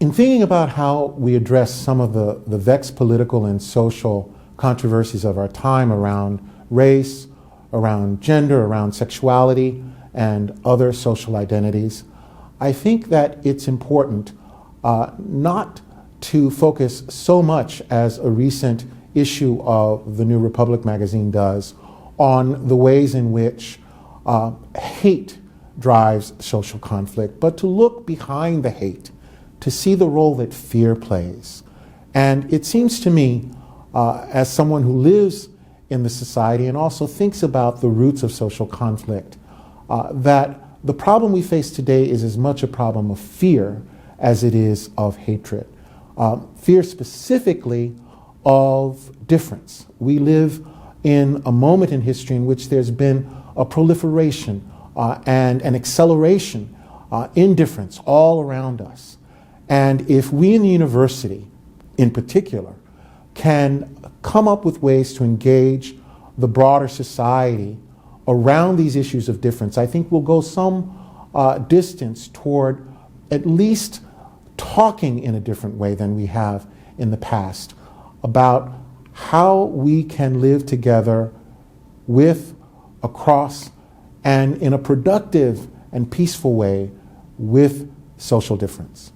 In thinking about how we address some of the vexed political and social controversies of our time around race, around gender, around sexuality, and other social identities, I think that it's important not to focus so much, as a recent issue of the New Republic magazine does, on the ways in which hate drives social conflict, but to look behind the hate, to see the role that fear plays. And it seems to me, as someone who lives in the society and also thinks about the roots of social conflict, that the problem we face today is as much a problem of fear as it is of hatred. Fear specifically of difference. We live in a moment in history in which there's been a proliferation and an acceleration in difference all around us. And if we in the university, in particular, can come up with ways to engage the broader society around these issues of difference, I think we'll go some distance toward at least talking in a different way than we have in the past about how we can live together with, across, and in a productive and peaceful way with social difference.